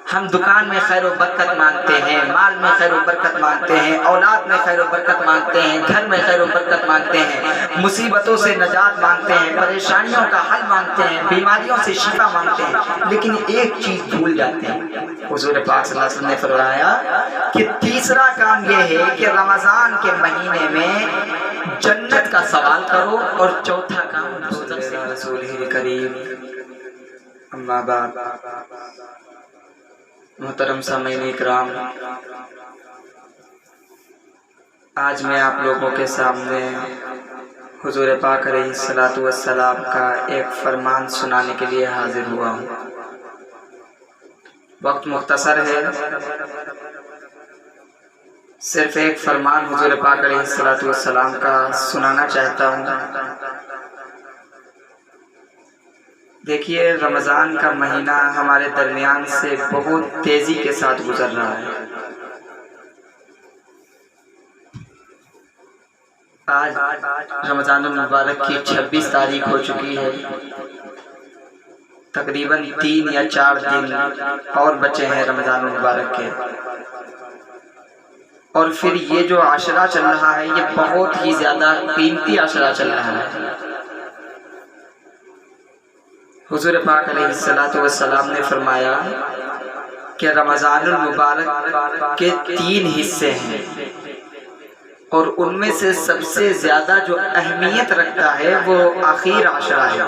ہم دکان میں خیر و برکت مانگتے ہیں، مال میں خیر و برکت مانگتے ہیں، اولاد میں خیر و برکت مانگتے ہیں، گھر میں خیر و برکت مانگتے ہیں، مصیبتوں سے نجات مانگتے ہیں، پریشانیوں کا حل مانگتے ہیں، بیماریوں سے شفا مانگتے ہیں، لیکن ایک چیز بھول جاتے ہیں۔ حضور پاک صلی اللہ علیہ وسلم نے فرمایا کہ تیسرا کام یہ ہے کہ رمضان کے مہینے میں جنت کا سوال کرو، اور چوتھا کام دوزخ سے رسول کریم۔ اما بعد، محترم سامعین اکرام، آج میں آپ لوگوں کے سامنے حضور پاک علیہ الصلوۃ والسلام کا ایک فرمان سنانے کے لیے حاضر ہوا ہوں۔ وقت مختصر ہے، صرف ایک فرمان حضور پاک علیہ الصلوۃ والسلام کا سنانا چاہتا ہوں۔ دیکھیے، رمضان کا مہینہ ہمارے درمیان سے بہت تیزی کے ساتھ گزر رہا ہے۔ آج رمضان المبارک کی 26 تاریخ ہو چکی ہے، تقریباً 3 یا 4 دن اور بچے ہیں رمضان المبارک کے، اور پھر یہ جو عشرہ چل رہا ہے یہ بہت ہی زیادہ قیمتی عشرہ چل رہا ہے۔ حضور پاک علیہ الصلوۃ والسلام نے فرمایا کہ رمضان المبارک کے 3 حصے ہیں، اور ان میں سے سب سے زیادہ جو اہمیت رکھتا ہے وہ آخر عشرہ ہے۔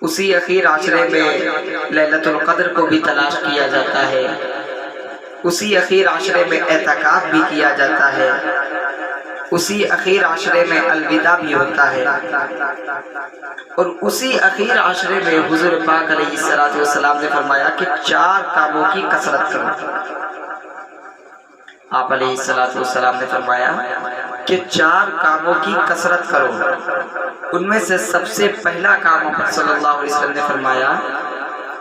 اسی اخیر عشرے میں لیلۃ القدر کو بھی تلاش کیا جاتا ہے، اسی اخیر عشرے میں اعتکاف بھی کیا جاتا ہے، اسی اخیر عشرے میں الوداع بھی ہوتا ہے، اور اسی اخیر عشرے میں حضور پاک علیہ الصلوۃ والسلام نے فرمایا کہ 4 کاموں کی کثرت کرو۔ آپ علیہ الصلوۃ والسلام نے فرمایا کہ 4 کاموں کی کثرت کرو۔ ان میں سے سب سے پہلا کام آپ صلی اللہ علیہ وسلم نے فرمایا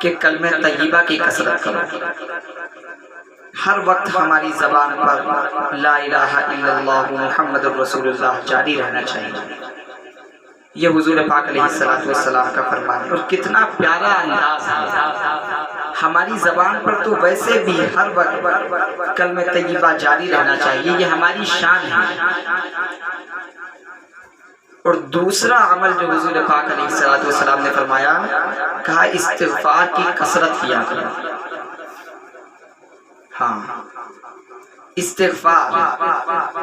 کہ کلمہ طیبہ کی کثرت کرو۔ ہر وقت ہماری زبان پر لا الہ الا اللہ محمد الرسول اللہ جاری رہنا چاہیے۔ یہ حضور پاک علیہ الصلوۃ والسلام کا فرمان ہے، اور کتنا پیارا انداز ہے۔ ہماری زبان پر تو ویسے بھی ہر وقت کلمہ طیبہ جاری رہنا چاہیے، یہ ہماری شان ہے۔ اور دوسرا عمل جو حضور پاک علیہ الصلوۃ والسلام نے فرمایا، کہا استغفار کی کثرت کیا کرو۔ ہاں،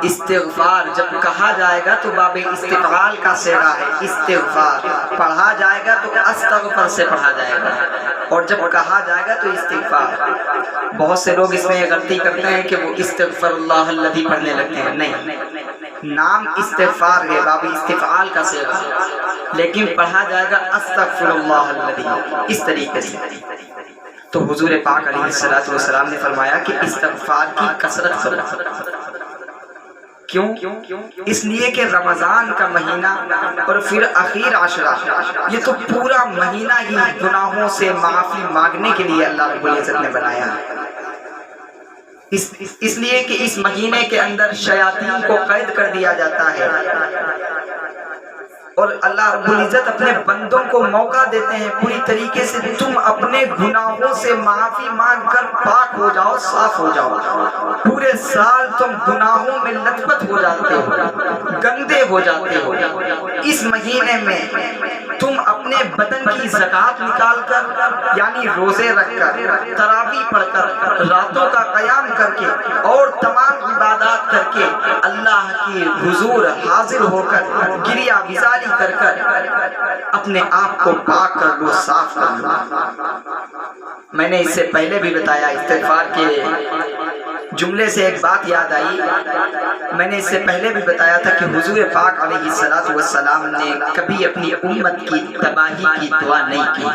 استغفار جب کہا جائے گا تو باب استفعال کا صیغہ ہے، استغفار پڑھا جائے گا تو استغفر سے پڑھا جائے گا، اور جب کہا جائے گا تو استغفار۔ بہت سے لوگ اس میں یہ غلطی کرتے ہیں کہ وہ استغفر اللہ الذی پڑھنے لگتے ہیں، نہیں، نام استغفار ہے، باب استفعال کا صیغہ، لیکن پڑھا جائے گا استغفر اللہ الذی، اس طریقے سے۔ تو حضور پاک علیہ الصلوۃ والسلام نے فرمایا کہ استغفار کی کثرت کرو۔ کیوں؟ اس لیے کہ رمضان کا مہینہ اور پھر اخیر عشرہ، یہ تو پورا مہینہ ہی گناہوں سے معافی مانگنے کے لیے اللہ رب العزت نے بنایا ہے۔ اس لیے کہ اس مہینے کے اندر شیاطین کو قید کر دیا جاتا ہے، اور اللہ رب العزت اپنے بندوں کو موقع دیتے ہیں پوری طریقے سے تم اپنے گناہوں سے معافی مانگ کر پاک ہو جاؤ، صاف ہو جاؤ۔ پورے سال تم گناہوں میں لت پت ہو جاتے ہو، گندے ہو جاتے ہو، اس مہینے میں تم اپنے بدن کی زکوٰۃ نکال کر، یعنی روزے رکھ کر، تراویح پڑھ کر، راتوں کا قیام کر کے، اور تمام عبادات کر کے اللہ کی حضور حاضر ہو کر گریہ وزاری کر کر اپنے آپ کو پاک کر لو، صاف کر لو۔ میں نے اس سے پہلے بھی بتایا، استغفار کے جملے سے ایک بات یاد آئی، میں نے اس سے پہلے بھی بتایا تھا کہ حضور پاک علیہ الصلوۃ والسلام نے کبھی اپنی امت کی تباہی کی دعا نہیں کی۔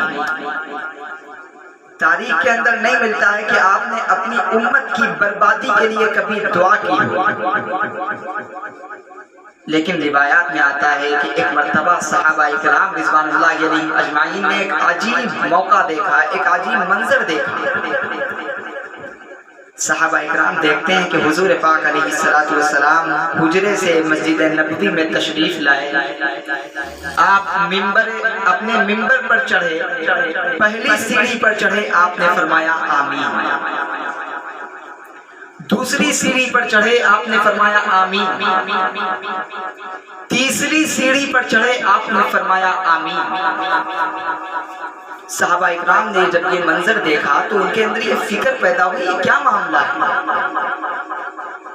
تاریخ کے اندر نہیں ملتا ہے کہ آپ نے اپنی امت کی بربادی کے لیے کبھی دعا کی ہو، لیکن روایات میں آتا ہے کہ ایک مرتبہ صحابہ کرام رضوان اللہ علیہم اجمعین نے ایک عجیب موقع دیکھا، ایک عجیب منظر دیکھا۔ صحابہ اکرام دیکھتے ہیں کہ حضور پاک علیہ الصلوۃ والسلام حجرے سے مسجد نبوی میں تشریف لائے، آپ اپنے ممبر پر چڑھے، پہلی سیڑھی پر چڑھے، آپ نے فرمایا آمین، دوسری سیڑھی پر چڑھے، آپ نے فرمایا آمین، تیسری سیڑھی پر چڑھے، آپ نے فرمایا آمین۔ صحابہ اکرام نے جب یہ منظر دیکھا تو ان کے اندر یہ فکر پیدا ہوئی، یہ کیا معاملہ ہے،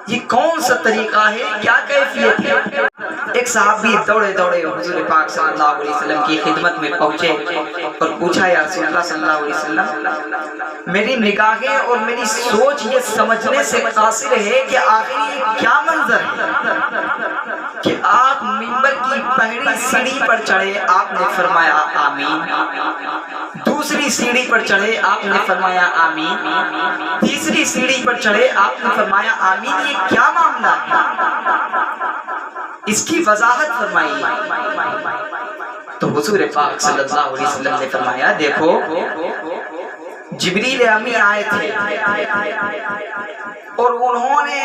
یہ کون سا طریقہ ہے، کیا کیفیت ہے؟ ایک صحابی دوڑے دوڑے حضور پاک صلی اللہ علیہ وسلم کی خدمت میں پہنچے اور پوچھا، یا رسول اللہ صلی اللہ علیہ وسلم، میری نگاہیں اور میری سوچ یہ سمجھنے سے قاصر ہے کہ آخر یہ کیا منظر ہے کہ آپ منبر کی پہلی سیڑھی پر چڑھے، آپ نے فرمایا آمین، دوسری سیڑھی پر چڑھے، آپ نے فرمایا آمین، تیسری سیڑھی پر چڑھے، آپ نے فرمایا آمین، یہ کیا معاملہ ہے، اس کی وضاحت فرمائیے۔ تو حضور پاک صلی اللہ علیہ وسلم نے فرمایا، دیکھو جبریل امی آئے تھے اور انہوں نے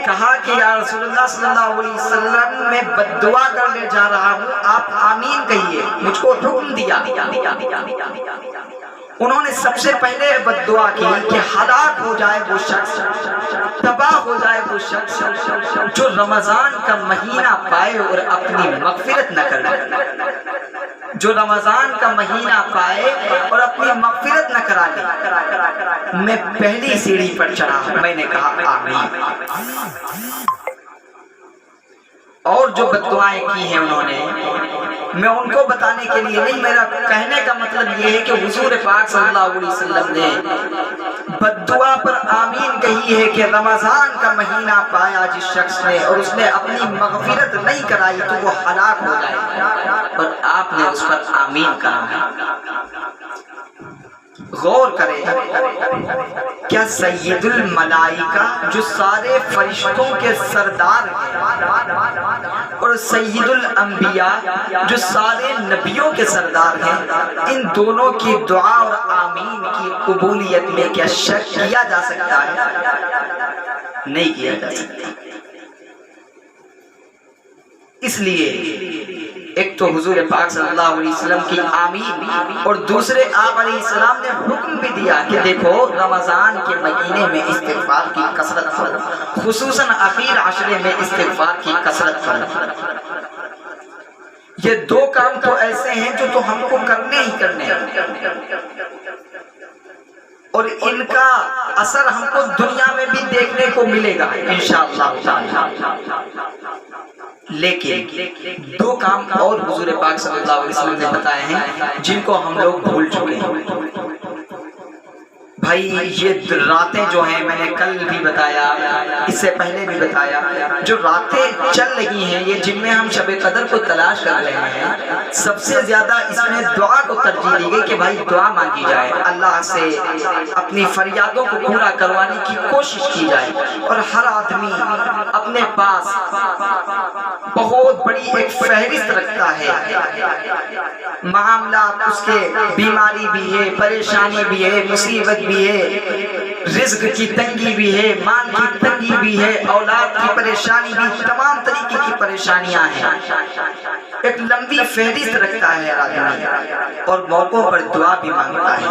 کہا کہ یا رسول اللہ صلی اللہ علیہ وسلم میں بد دعا کرنے جا رہا ہوں، آپ آمین کہیے، مجھ کو حکم دیا۔ انہوں نے سب سے پہلے بد دعا کی کہ ہلاک ہو جائے وہ شخص، تباہ ہو جائے وہ شخص جو رمضان کا مہینہ پائے اور اپنی مغفرت نہ کرے، جو رمضان کا مہینہ پائے اور اپنی مغفرت نہ کرا لے۔ میں پہلی سیڑھی پر چڑھا، میں نے کہا آمین، اور جو بد دعائیں کی ہیں انہوں نے، میں ان کو بتانے کے لیے نہیں، میرا کہنے کا مطلب یہ ہے کہ حضور پاک صلی اللہ علیہ وسلم نے بد دعا پر آمین کہی ہے کہ رمضان کا مہینہ پایا جس شخص نے اور اس نے اپنی مغفرت نہیں کرائی تو وہ ہلاک ہو جائے، اور آپ نے اس پر آمین کہا ہے۔ غور کریں، کیا سید الملائکہ جو سارے فرشتوں کے سردار ہیں اور سید الانبیاء جو سارے نبیوں کے سردار ہیں، ان دونوں کی دعا اور آمین کی قبولیت میں کیا شک کیا جا سکتا ہے؟ نہیں کیا جا سکتا۔ اس لیے ایک تو حضور پاک صلی اللہ علیہ وسلم کی آمین، اور دوسرے آپ علیہ السلام نے حکم بھی دیا کہ دیکھو رمضان کے مہینے میں استغفار کی کثرت کرو، خصوصاً اخیر عشرے میں استغفار کی کثرت کرو۔ یہ دو کام تو ایسے ہیں جو تو ہم کو کرنے ہی کرنے ہیں، اور ان کا اثر ہم کو دنیا میں بھی دیکھنے کو ملے گا انشاءاللہ تعالی۔ لیکن دو کام اور حضور پاک صلی اللہ علیہ وسلم نے بتائے ہیں جن کو ہم لوگ بھول چکے ہیں۔ بھائی یہ راتیں جو ہیں، میں نے کل بھی بتایا، اس سے پہلے بھی بتایا، جو راتیں چل رہی ہیں یہ جن میں ہم شب قدر کو تلاش کر رہے ہیں، سب سے زیادہ اس میں دعا کو ترجیح دی گئی کہ بھائی دعا مانگی جائے، اللہ سے اپنی فریادوں کو پورا کروانے کی کوشش کی جائے، اور ہر آدمی اپنے پاس بہت بڑی ایک فہرست رکھتا ہے، معاملات اس کے بیماری بھی ہے، پریشانی بھی ہے، مصیبت بھی ہے، رزق کی تنگی بھی ہے، مال کی تنگی بھی ہے، اولاد کی پریشانی بھی، تمام طریقے کی پریشانیاں ہیں، ایک لمبی فہرست رکھتا ہے آدمی، اور موقعوں پر دعا بھی مانگتا ہے۔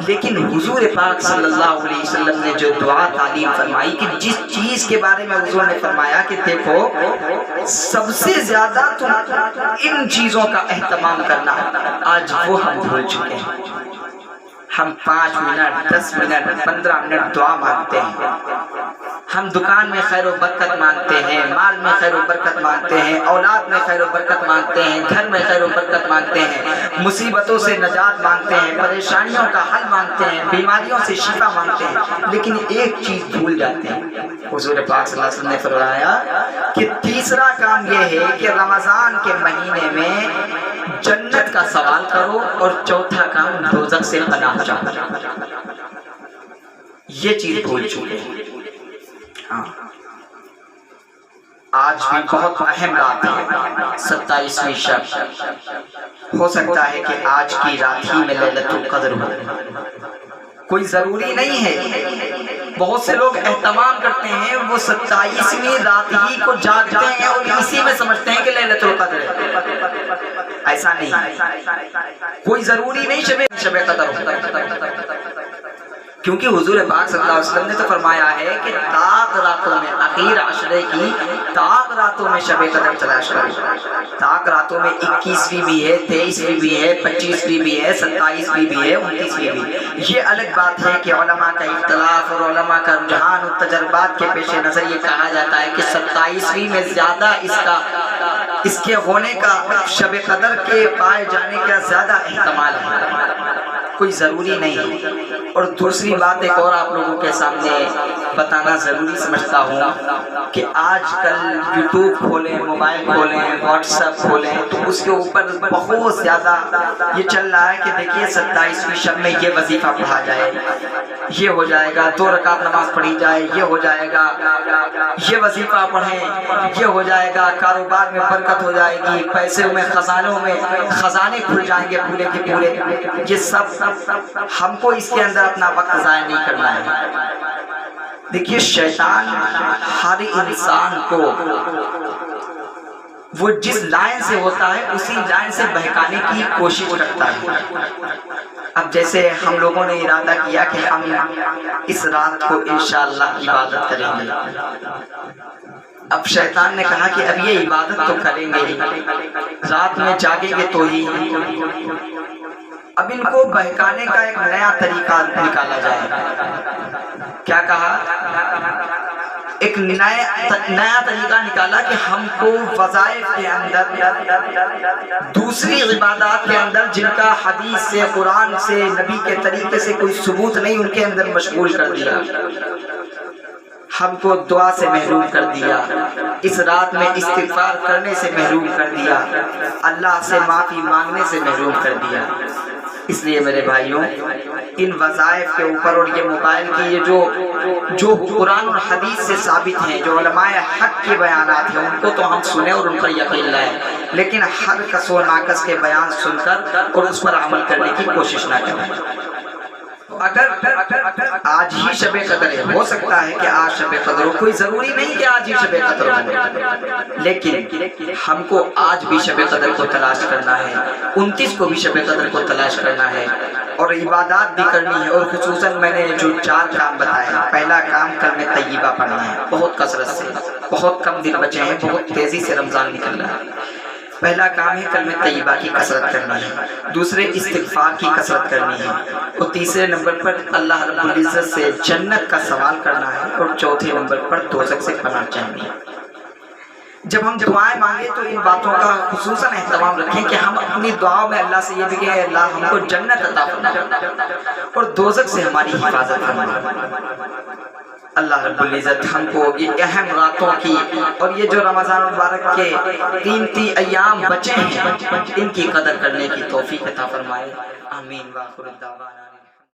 لیکن حضور پاک صلی اللہ علیہ وسلم نے جو دعا تعلیم فرمائی کہ جس چیز کے بارے میں حضور نے فرمایا کہ دیکھو سب سے زیادہ تم ان چیزوں کا اہتمام کرنا، آج وہ ہم بھول چکے ہیں۔ ہم 5 منٹ 10 منٹ 15 منٹ دعا مانگتے ہیں، ہم دکان میں خیر و برکت مانگتے ہیں، مال میں خیر و برکت مانگتے ہیں، اولاد میں خیر و برکت مانگتے ہیں، گھر میں خیر و برکت مانگتے ہیں، مصیبتوں سے نجات مانگتے ہیں، پریشانیوں کا حل مانگتے ہیں، بیماریوں سے شفا مانگتے ہیں، لیکن ایک چیز بھول جاتے ہیں۔ حضور پاک صلی اللہ علیہ وسلم نے فرمایا کہ تیسرا کام یہ ہے کہ رمضان کے مہینے میں جنت کا سوال کرو، اور چوتھا کام دوزخ سے پناہ چاہو۔ یہ چیز بھول چکے ہیں۔ آج بھی بہت اہم رات ہے، 27ویں شب، ہو سکتا ہے کہ آج کی رات ہی میں لیلۃ القدر ہو، کوئی ضروری نہیں ہے، بہت سے لوگ اہتمام کرتے ہیں، وہ 27ویں رات ہی کو جاگتے ہیں اور اسی میں سمجھتے ہیں کہ لیلۃ القدر ہے۔ ایسا نہیں، کوئی ضروری نہیں شب قدر ہو، کیونکہ حضور پاک صلی اللہ علیہ وسلم نے تو فرمایا ہے کہ طاق راتوں میں، اخیر عشرے کی طاق راتوں میں شب قدر تلاش کرو۔ طاق راتوں میں 21ویں بھی ہے، 23ویں بھی ہے، 25ویں بھی ہے، 27ویں بھی ہے، 29ویں بھی۔ یہ الگ بات ہے کہ علماء کا اختلاف اور علماء کا رجحان اور تجربات کے پیش نظر یہ کہا جاتا ہے کہ 27ویں میں زیادہ اس کے ہونے کا، شب قدر کے پائے جانے کا زیادہ احتمال ہے، کوئی ضروری نہیں۔ اور دوسری بات ایک اور آپ لوگوں کے سامنے بتانا ضروری سمجھتا ہوں کہ آج کل یوٹیوب کھولیں، موبائل کھولیں، واٹس ایپ کھولیں تو اس کے اوپر بہت زیادہ یہ چل رہا ہے کہ دیکھیے 27ویں شب میں یہ وظیفہ پڑھا جائے، یہ ہو جائے گا، 2 رکعت نماز پڑھی جائے، یہ ہو جائے گا، یہ وظیفہ پڑھیں، یہ ہو جائے گا، کاروبار میں برکت ہو جائے گی، پیسے میں، خزانوں میں خزانے کھل جائیں گے پورے کے پورے۔ یہ سب ہم کو اس کے اندر اپنا وقت ضائع نہیں کرنا ہے۔ دیکھیے شیطان ہر انسان کو وہ جس لائن سے ہوتا ہے اسی لائن سے بہکانے کی کوشش کرتا ہے۔ اب جیسے ہم لوگوں نے ارادہ کیا کہ ہم اس رات کو انشاءاللہ عبادت کریں گے، اب شیطان نے کہا کہ اب یہ عبادت تو کریں گے ہی، رات میں جاگیں گے تو ہی۔ اب ان کو بہکانے کا ایک نیا طریقہ نکالا جائے۔ کیا کہا؟ ایک نیا طریقہ نکالا کہ ہم کو وظائف کے اندر، دوسری عبادات کے اندر جن کا حدیث سے، قرآن سے، نبی کے طریقے سے کوئی ثبوت نہیں، ان کے اندر مشغول کر دیا۔ ہم کو دعا سے محروم کر دیا، اس رات میں استغفار کرنے سے محروم کر دیا، اللہ سے معافی مانگنے سے محروم کر دیا۔ اس لیے میرے بھائیوں، ان وظائف کے اوپر اور یہ موبائل کی یہ جو قرآن اور حدیث سے ثابت ہیں، جو علماء حق کے بیانات ہیں، ان کو تو ہم سنیں اور ان پر یقین لائیں، لیکن ہر کس و ناقص کے بیان سن کر اور اس پر عمل کرنے کی کوشش نہ کریں۔ اگر آج ہی شب قدر ہے، ہو سکتا ہے کہ آج شب قدر ہو، کوئی ضروری نہیں کہ آج ہی شب قدر ہو، لیکن ہم کو آج بھی شب قدر کو تلاش کرنا ہے، 29 کو بھی شب قدر کو تلاش کرنا ہے، اور عبادات بھی کرنی ہے۔ اور خصوصاً میں نے جو 4 کام بتائے، پہلا کام کلمہ طیبہ پڑھنا ہے، بہت کثرت سے، بہت کم دن بچے ہیں، بہت تیزی سے رمضان نکل رہا ہے۔ پہلا کام ہے کلمہ طیبہ کی کثرت کرنی ہے، دوسرے استغفار کی کثرت کرنی ہے، اور تیسرے نمبر پر اللہ رب العزت سے جنت کا سوال کرنا ہے، اور چوتھے نمبر پر دوزخ سے پناہ چاہنی ہے۔ جب ہم دعائیں مانگے تو ان باتوں کا خصوصاً اہتمام رکھیں کہ ہم اپنی دعاؤں میں اللہ سے یہ بھی کہیں اللہ ہم کو جنت عطا فرما اور دوزخ سے ہماری حفاظت فرما۔ اللہ رب العزت ہم کو یہ اہم راتوں کی اور یہ جو رمضان المبارک کے قیمتی ایام بچے ہیں ان کی قدر کرنے کی توفیق عطا فرمائے۔ آمین۔ وآخر الدعوانا